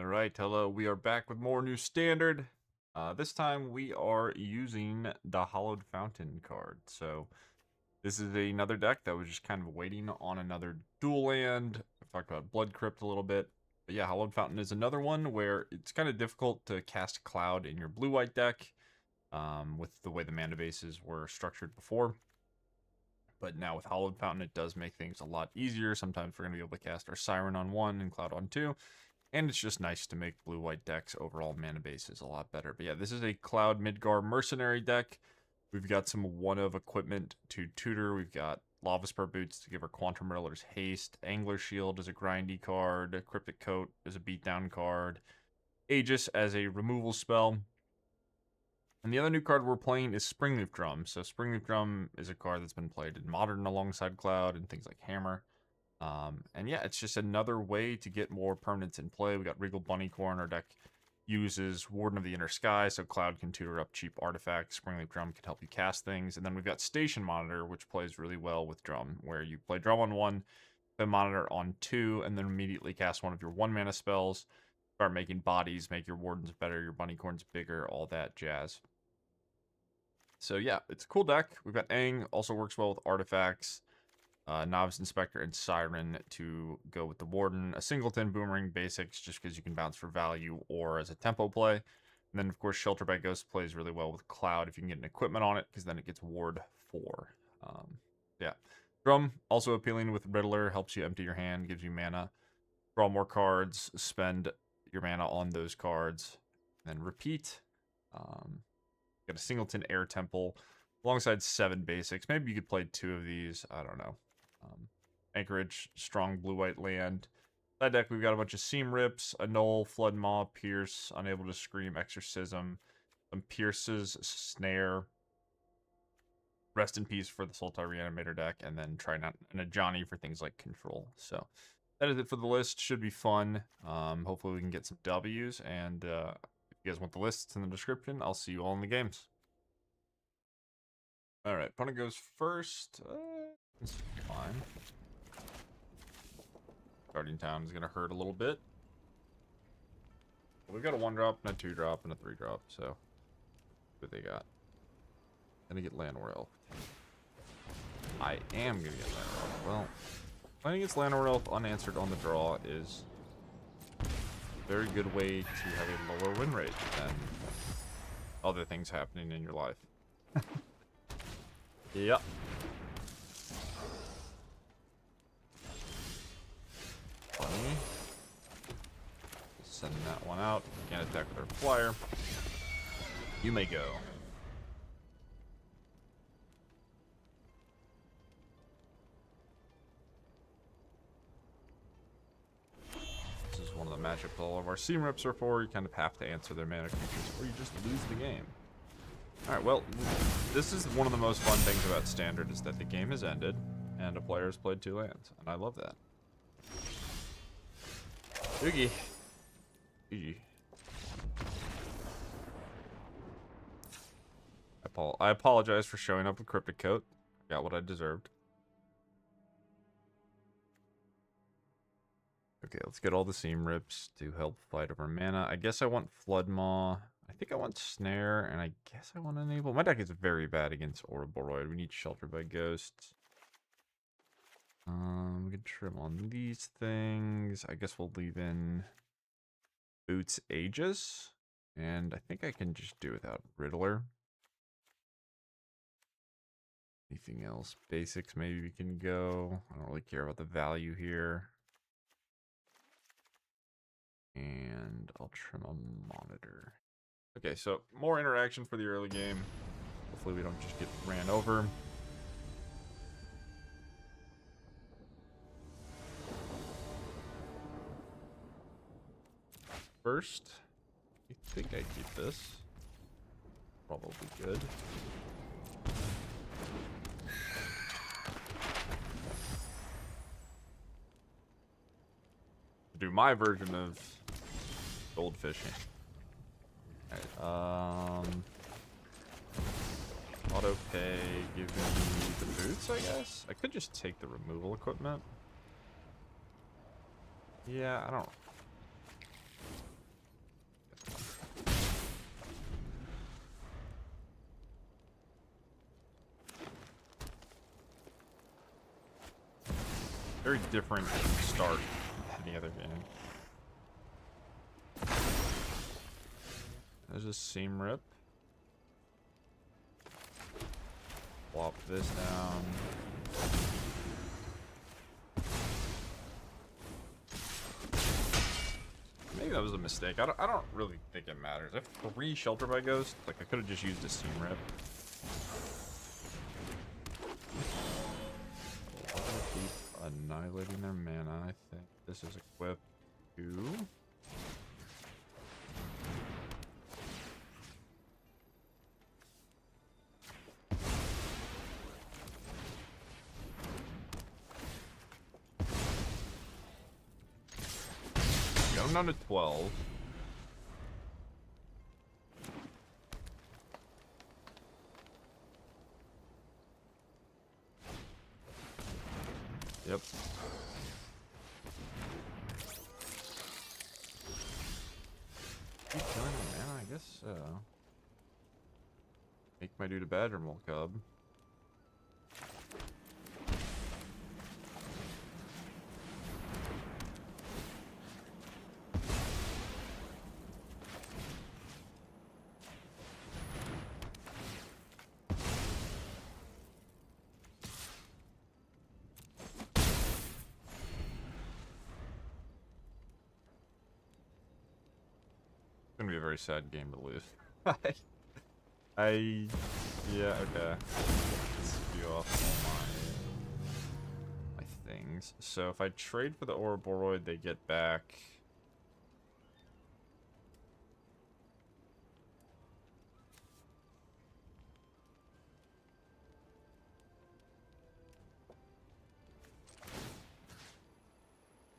Alright, hello, we are back with more new standard. This time we are using the Hallowed Fountain card. So this is another deck that was just kind of waiting on another dual land. I've talked about Blood Crypt a little bit. But yeah, Hallowed Fountain is another one where it's kind of difficult to cast Cloud in your blue-white deck with the way the mana bases were structured before. But now with Hallowed Fountain, it does make things a lot easier. Sometimes we're going to be able to cast our Siren on 1 and Cloud on 2. And it's just nice to make blue-white decks overall mana bases a lot better. But yeah, this is a Cloud Midgar Mercenary deck. We've got some one-of equipment to tutor. We've got Lavaspur Boots to give our Quantum Riddlers haste. Angler Shield is a grindy card. Cryptic Coat is a beatdown card. Aegis as a removal spell. And the other new card we're playing is Springleaf Drum. So Springleaf Drum is a card that's been played in Modern alongside Cloud and things like Hammer. And yeah, it's just another way to get more permanents in play. We got Regal Bunnicorn. Our deck uses Warden of the Inner Sky, so Cloud can tutor up cheap artifacts. Springleaf Drum can help you cast things. And then we've got Station Monitor, which plays really well with Drum, where you play Drum on 1, then Monitor on 2, and then immediately cast one of your 1-mana spells. Start making bodies, make your Wardens better, your Bunnicorns bigger, all that jazz. So yeah, it's a cool deck. We've got Aang, also works well with artifacts. Novice Inspector and Siren to go with the Warden. A singleton Boomerang Basics just because you can bounce for value or as a tempo play. And then, of course, Shelter by Ghost plays really well with Cloud if you can get an equipment on it because then it gets Ward 4. Yeah. Drum, also appealing with Riddler, helps you empty your hand, gives you mana. Draw more cards, spend your mana on those cards, then repeat. Got a singleton Air Temple alongside 7 basics. Maybe you could play 2 of these. I don't know. Anchorage, strong blue-white land. That deck, we've got a bunch of Seam Rips, Annul, Flood Maw, Pierce, Unable to Scream, Exorcism, some Pierces, Snare, Rest in Peace for the Sultai Reanimator deck, and then try not an Ajani for things like Control. So that is it for the list. Should be fun. Hopefully we can get some W's, and if you guys want the lists in the description, I'll see you all in the games. Alright, opponent goes first. It's fine. Guardian Town is going to hurt a little bit. We've got a 1-drop and a 2-drop and a 3-drop, so what they got? Gonna get Llanowar Elf. I am gonna get Llanowar Elf. Well, playing against Llanowar Elf unanswered on the draw is a very good way to have a lower win rate than other things happening in your life. Yep. Funny. Send that one out. Can't attack with our flyer. You may go. This is one of the matchups all of our Seam Rips are for. You kind of have to answer their mana creatures or you just lose the game. Alright, well, this is one of the most fun things about Standard is that the game has ended and a player has played 2 lands, and I love that. Doogie. GG. I apologize for showing up with Cryptic Coat. I got what I deserved. Okay, let's get all the Seam Rips to help fight over mana. I guess I want Flood Maw. I think I want Snare, and I guess I want Enable. My deck is very bad against Ouroboros. We need Shelter by Ghosts. We can trim on these things. I guess we'll leave in Boots Aegis. And I think I can just do without Riddler. Anything else? Basics, maybe we can go. I don't really care about the value here. And I'll trim a Monitor. Okay, so more interaction for the early game. Hopefully we don't just get ran over. First, I think I keep this. Probably good. Do my version of goldfishing. Alright, auto pay, give me the boots, I guess? I could just take the removal equipment. Yeah, I don't Very different start than any other game. There's a seam rip. Plop this down. Maybe that was a mistake. I don't really think it matters. I have 3 Shelter by Ghost. Like, I could have just used a seam rip. Keep annihilating their mana. I think this is equipped to... I'm down to 12. Yep. Keep killing him, man. I guess so. Make my dude a Badgermole Cub. Gonna be a very sad game to lose. Yeah, okay. Let's view off all my things. So if I trade for the Ouroboros, they get back.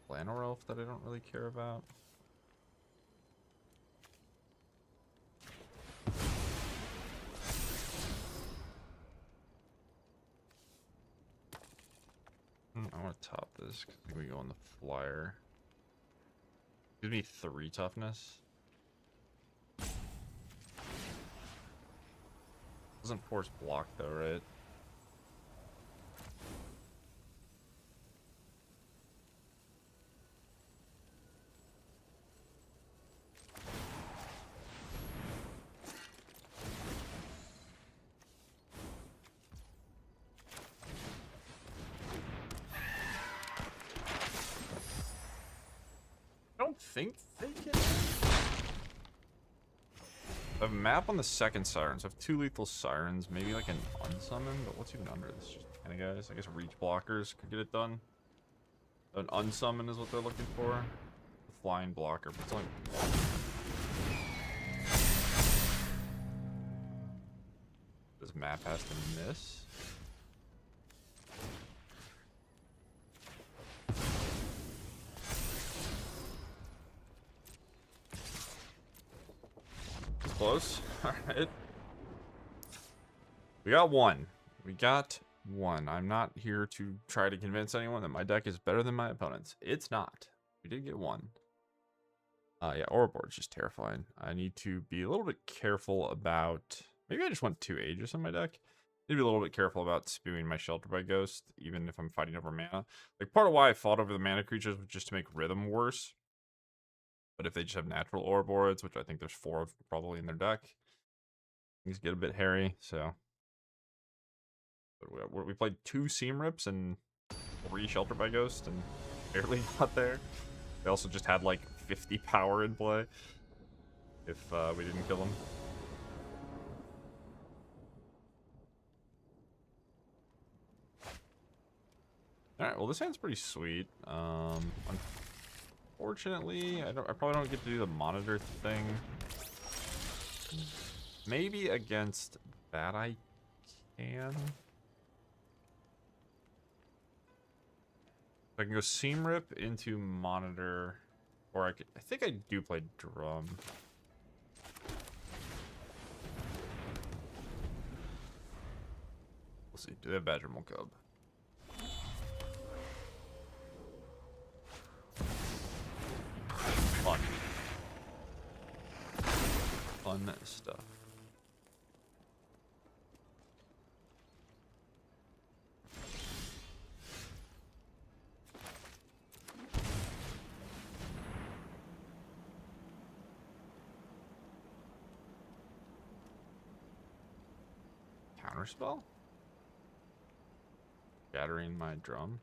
Llanowar Elf that I don't really care about. I want to top this because we go on the flyer. Gives me 3 toughness. Doesn't force block though, right? I don't think they can. I have a map on the second Siren, so I have 2 lethal Sirens, maybe like an unsummon, but what's even under this? Just kind of guys. I guess reach blockers could get it done. An unsummon is what they're looking for. The flying blocker, but it's only this map has to miss. Close. Alright. We got 1. We got 1. I'm not here to try to convince anyone that my deck is better than my opponent's. It's not. We did get 1. Yeah, Ouroboros just terrifying. I need to be a little bit careful about... Maybe I just want 2 Aegis on my deck. Need to be a little bit careful about spewing my Shelter by Ghost, even if I'm fighting over mana. Like, part of why I fought over the mana creatures was just to make Rhythm worse. But if they just have natural Ouroboros, which I think there's 4 of probably in their deck, things get a bit hairy, so... But we played 2 Seam Rips and 3 Shelter by Ghost and barely got there. They also just had like 50 power in play if we didn't kill them. Alright, well this hand's pretty sweet. Unfortunately, I probably don't get to do the monitor thing. Maybe against that I can. I can go Seam Rip into monitor, or I think I do play Drum. We'll see. Do they have Badgermole Cub? Fun. Fun stuff. counterspell? Shattering my drum.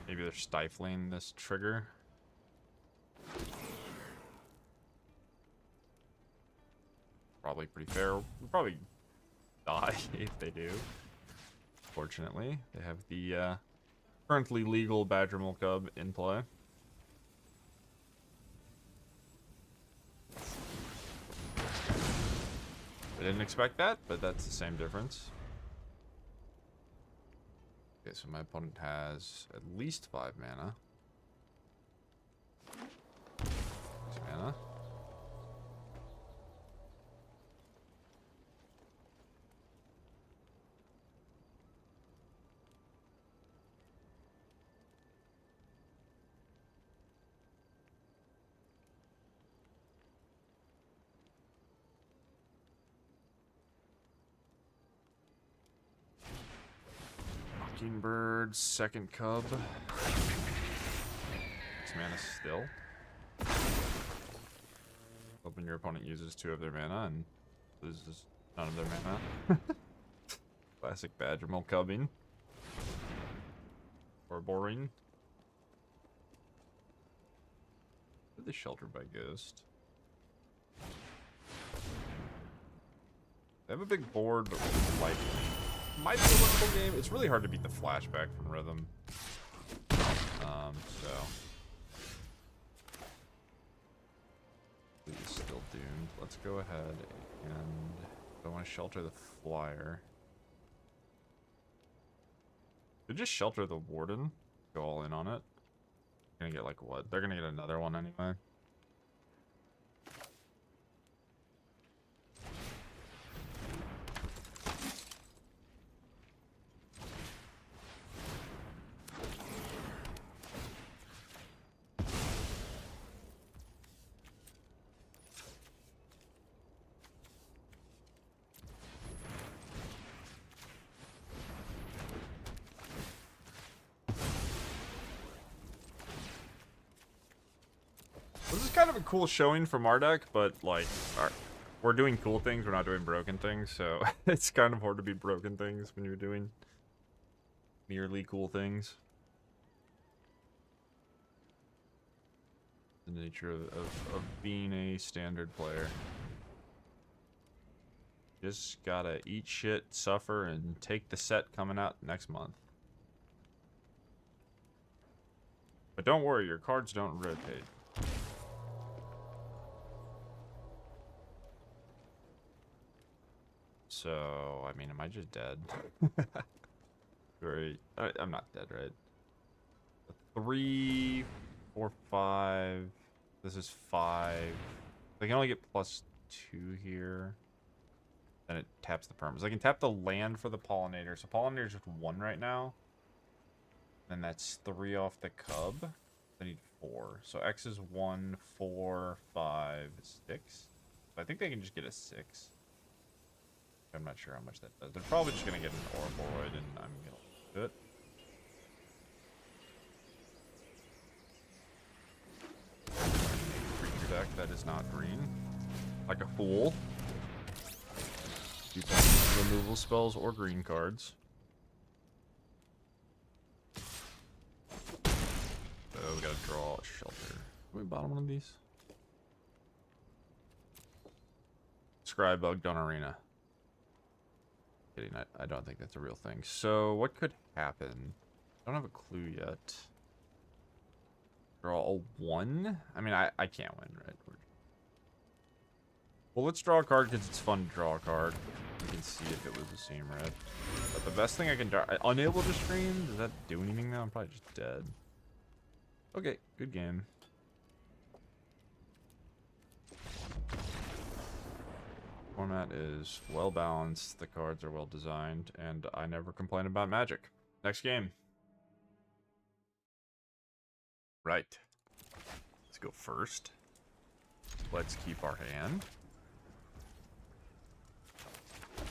Maybe they're stifling this trigger. Probably pretty fair. We'll probably die if they do. Fortunately, they have the currently legal Badgermole Cub in play. I didn't expect that, but that's the same difference. Okay, so my opponent has at least 5 mana. 6 mana. Bird, second cub. 6 mana still. Hoping your opponent uses 2 of their mana and loses none of their mana. Classic Badgermole cubbing. Or boring. Did they sheltered by Ghost? They have a big board, but like might be a winnable game. It's really hard to beat the flashback from Rhythm. So he's still doomed. Let's go ahead and I want to shelter the flyer. They just shelter the Warden. Go all in on it. They're gonna get like what? They're gonna get another one anyway. This is kind of a cool showing from our deck, but like, we're doing cool things, we're not doing broken things, so it's kind of hard to be broken things when you're doing merely cool things. The nature of being a standard player. Just gotta eat shit, suffer, and take the set coming out next month. But don't worry, your cards don't rotate. So, I mean, am I just dead? Right. I'm not dead, right? 3, 4, 5. This is 5. I can only get +2 here. Then it taps the perms. I can tap the land for the pollinator. So pollinator is just 1 right now. Then that's 3 off the cub. I need 4. So X is 1, 4, 5, 6. So I think they can just get a 6. I'm not sure how much that does. They're probably just going to get an Ouroboros, and I'm going to do it. Creature deck that is not green. Like a fool. You play removal spells or green cards. So we got to draw a shelter. Can we bottom one of these? Scry Bug Dun Arena. Kidding, I don't think that's a real thing. So what could happen? I don't have a clue yet. Draw a 1? I mean, I can't win, right? Well, let's draw a card because it's fun to draw a card. You can see if it was the same red. But the best thing I can draw... Unable to stream? Does that do anything now? I'm probably just dead. Okay, good game. Format is well balanced, the cards are well designed, and I never complain about Magic. Next game. Right. Let's go first. Let's keep our hand.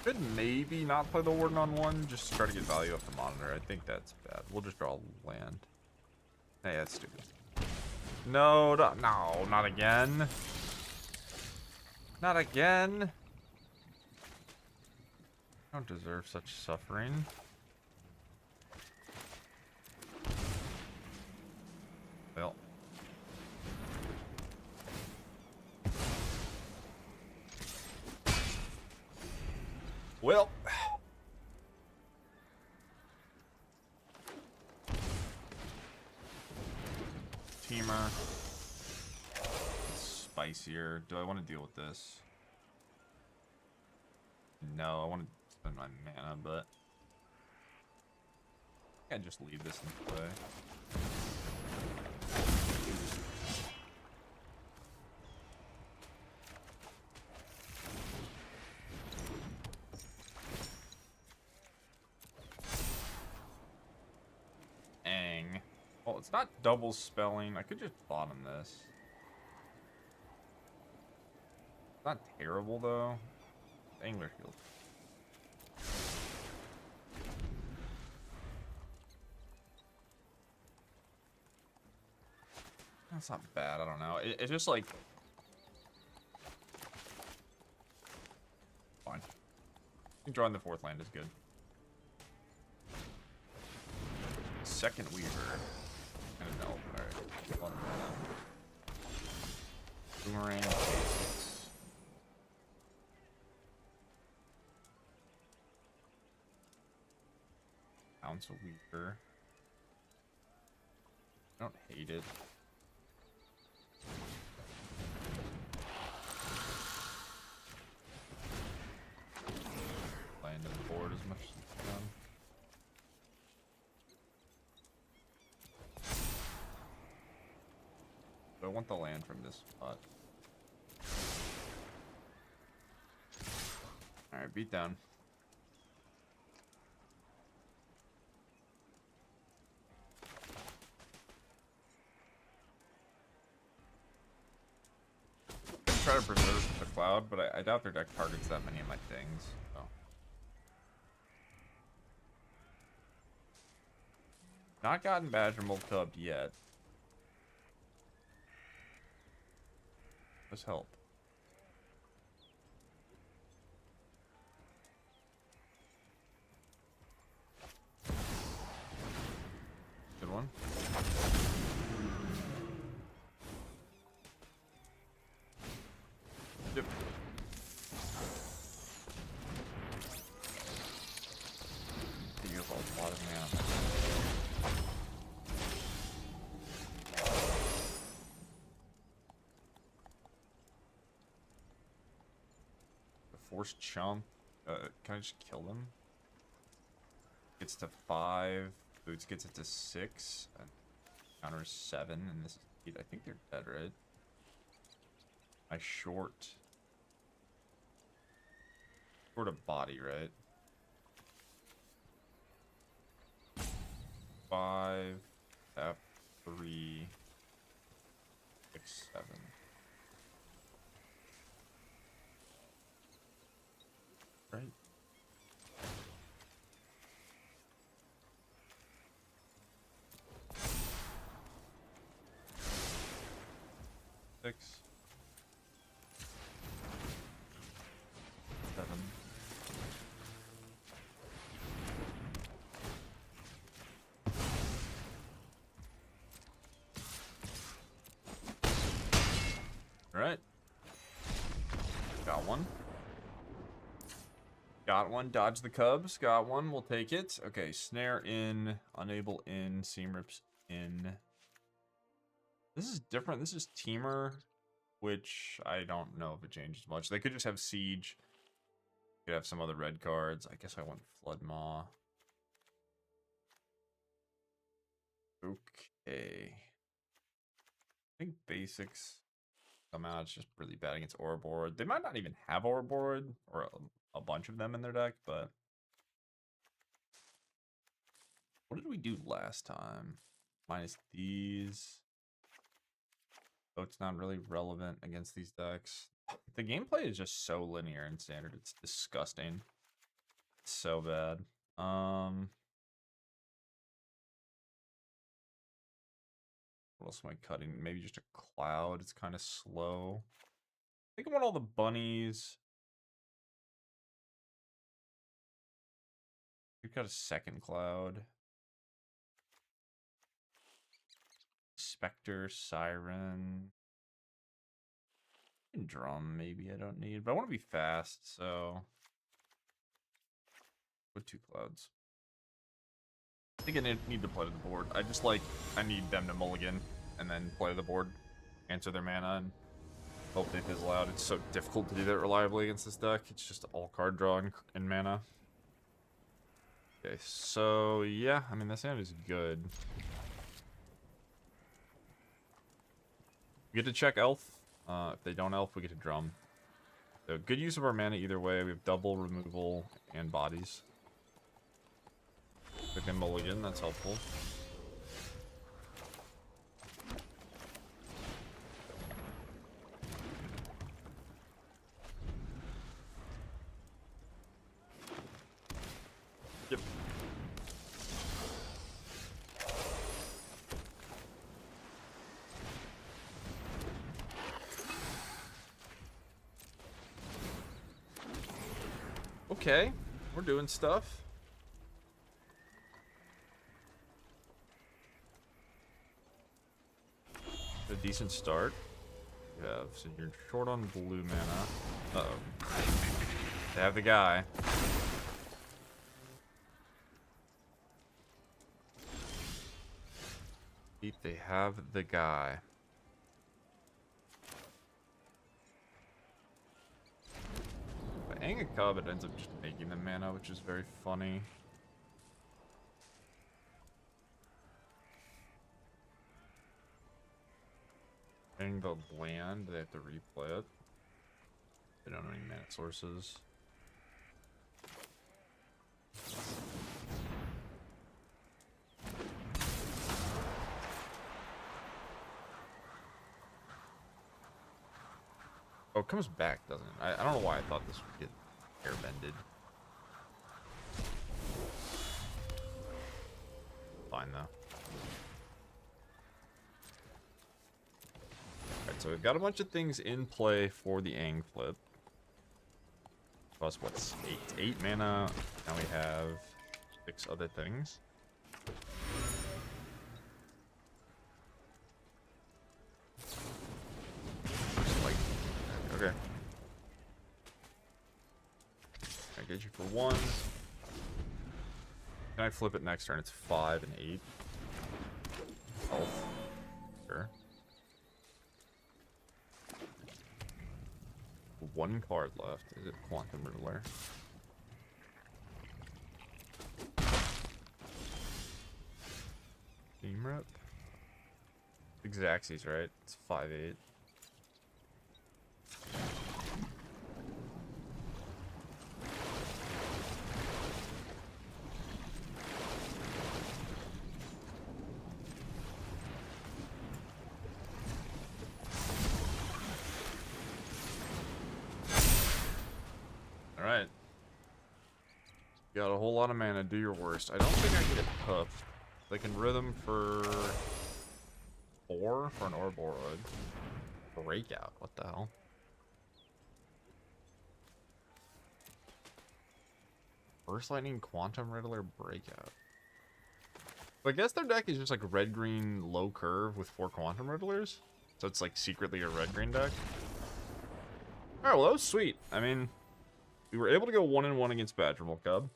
Could maybe not play the Warden on 1, just try to get value off the monitor. I think that's bad. We'll just draw land. Hey, that's stupid. No, no, not again. Not again. I don't deserve such suffering. Well. Well. Teamer. Spicier. Do I want to deal with this? No, I want to spend my mana, but I can just leave this in play. Aang. Well, it's not double spelling. I could just bottom this. It's not terrible, though. Angler Field. That's not bad. I don't know. It's just like... Fine. I think drawing the fourth land is good. Second Weaver. And an elf. Alright. Boomerang Basics. Ounce of Weaver. I don't hate it. Land on the board as much as it's done. I want the land from this spot. Alright, beat down. Try to preserve the cloud, but I doubt their deck targets that many of my things. So. Not gotten Badger multi-tubbed yet. Does help. Good one. Yep. You have a lot of mana. Force chump. Can I just kill them? Gets to 5. Boots gets it to 6. And counters 7. And this is 8. I think they're dead, right? I short. Short a body, right? 5. Tap 3. 6, 7. Right. Six. 7. All right. Got one. Got one. Dodge the Cubs. Got one. We'll take it. Okay, snare in. Unable in. Seam rips in. This is different. This is Teamer, which I don't know if it changes much. They could just have Siege. Could have some other red cards. I guess I want Flood Maw. Okay. I think Basics somehow it's just really bad against Ouroboros. They might not even have Ouroboros or a bunch of them in their deck, but what did we do last time? Minus these. So it's not really relevant against these decks. The gameplay is just so linear in Standard. It's disgusting. It's so bad. What else am I cutting? Maybe just a cloud. It's kind of slow. think I want all the bunnies. We've got a second cloud. Spectre, Siren. And drum, maybe I don't need. But I want to be fast, so... With 2 clouds. I think I need to play to the board. I need them to mulligan and then play the board, answer their mana, and hope they fizzle out. It's so difficult to do that reliably against this deck. It's just all card draw and mana. Okay, so yeah, I mean, this hand is good. We get to check elf. If they don't elf, we get to drum. So good use of our mana either way. We have double removal and bodies. We can mulligan, that's helpful. Yep. Okay, we're doing stuff. A decent start. You have, so you're short on blue mana. Uh-oh. They have the guy. They have the guy. But Aang a Cub, it ends up just making the mana, which is very funny. Getting the land, they have to replay it. They don't have any mana sources. Oh, it comes back, doesn't it? I don't know why I thought this would get airbended. Fine, though. Alright, so we've got a bunch of things in play for the Aang flip. Plus, what's 8 mana? Now we have 6 other things. Okay. I get you for 1. Can I flip it next turn? It's 5 and 8. Health. Sure. 1 card left. Is it Quantum Riddler? Team rep? Xaxis, right? It's 5/8. Alright. Got a whole lot of mana. Do your worst. I don't think I can get puffed. They can rhythm for 4 for an Ouroboros. Breakout. What the hell? Burst Lightning, Quantum Riddler, Breakout. So I guess their deck is just like red-green low curve with 4 Quantum Riddlers. So it's like secretly a red-green deck. Alright, well that was sweet. I mean, we were able to go 1-1 against Badgerable Cub.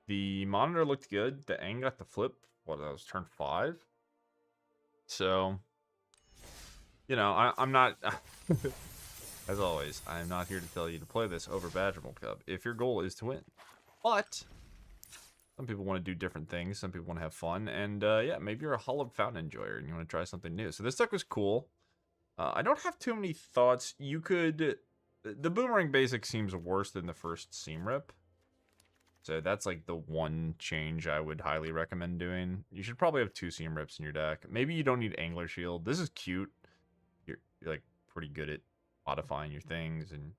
The monitor looked good. The Aang got the flip. What, that was turn 5? So, you know, I'm not... As always, I am not here to tell you to play this over Badgerable Cub if your goal is to win. But some people want to do different things. Some people want to have fun. And yeah, maybe you're a Hallowed Fountain enjoyer and you want to try something new. So this deck was cool. I don't have too many thoughts. You could... The Boomerang Basics seems worse than the first Seam Rip. So that's like the one change I would highly recommend doing. You should probably have 2 Seam Rips in your deck. Maybe you don't need Angler Shield. This is cute. You're like pretty good at modifying your things, and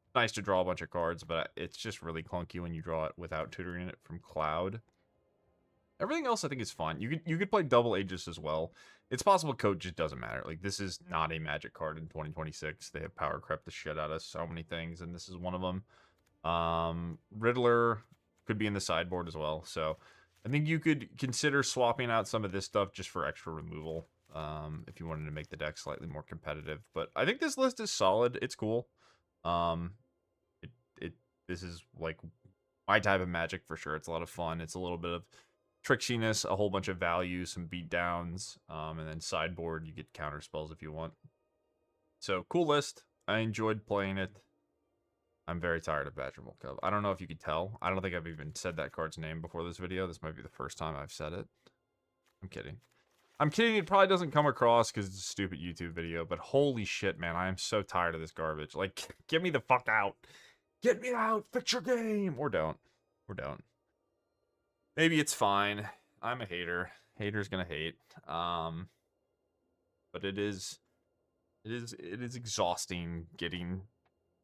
it's nice to draw a bunch of cards, but it's just really clunky when you draw it without tutoring it from Cloud. Everything else I think is fine. You could play double Aegis as well. It's possible Coat just doesn't matter. Like, this is not a Magic card in 2026. They have power crept the shit out of so many things, and this is one of them. Riddler could be in the sideboard as well. So I think you could consider swapping out some of this stuff just for extra removal. If you wanted to make the deck slightly more competitive. But I think this list is solid. It's cool. This is like my type of Magic for sure. It's a lot of fun. It's a little bit of tricksiness, a whole bunch of value, some beatdowns, and then sideboard, you get counter spells if you want. So, cool list. I enjoyed playing it. I'm very tired of Badger Molk Cub. I don't know if you could tell. I don't think I've even said that card's name before this video. This might be the first time I've said it. I'm kidding. I'm kidding. It probably doesn't come across because it's a stupid YouTube video, but holy shit, man. I am so tired of this garbage. Like, get me the fuck out. Get me out. Fix your game. Or don't. Or don't. Maybe it's fine. I'm a hater. Hater's gonna hate. But it is exhausting getting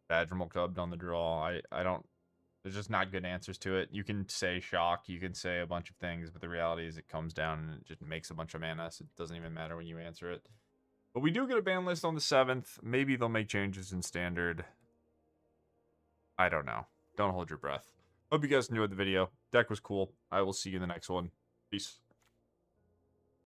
Badger Molk Cub on the draw. I don't. There's just not good answers to it. You can say shock. You can say a bunch of things, but the reality is it comes down and it just makes a bunch of mana. So it doesn't even matter when you answer it. But we do get a ban list on the 7th. Maybe they'll make changes in standard. I don't know. Don't hold your breath. Hope you guys enjoyed the video. Deck was cool. I will see you in the next one. Peace.